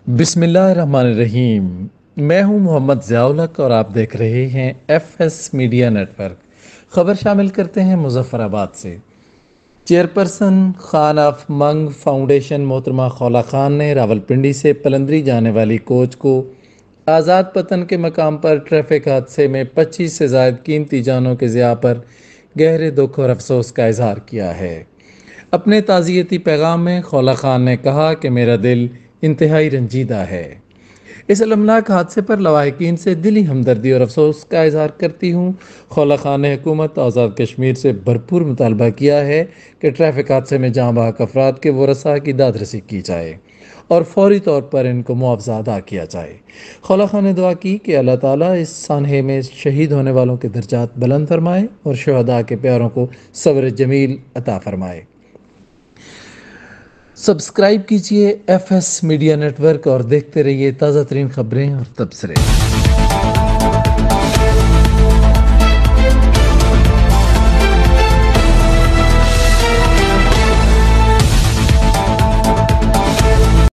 بسم اللہ الرحمن الرحیم۔ میں ہوں محمد ضیاء الحق اور آپ دیکھ رہے ہیں F S media network. خبر شامل کرتے ہیں مظفر آباد سے۔ چیئرپرسن خان آف منگ فاؤنڈیشن محترمہ خولا خان نے راولپنڈی سے پلندری جانے والی کوچ کو آزاد پتن کے مقام پر ٹریفک حادثے میں 25 سے زائد قیمتی جانوں کے ضیاع پر گہرے دکھ اور افسوس کا اظہار کیا ہے۔ اپنے تعزیتی پیغام میں خولا خان نے کہا کہ میرا دل انتہائی رنجیدہ ہے۔ اس المناک حادثے پر لواحقین سے دلی ہمدردی اور افسوس کا اظہار کرتی ہوں۔ خولا خان نے حکومت آزاد کشمیر سے بھرپور مطالبہ کیا ہے کہ ٹریفک حادثے میں جاں بحق افراد کے ورثاء کی داد رسی کی جائے اور فوری طور پر ان کو معاوضہ ادا کیا جائے۔ خولا خان نے دعا کی کہ اللہ تعالیٰ اس سانحے میں شہید ہونے والوں کے درجات بلند فرمائے اور شہداء کے پیاروں کو صبر جمیل عطا فرمائے۔ سبسکرائب کیجئے F S media network اور دیکھتے رہیے تازہ ترین خبریں اور تبصرے۔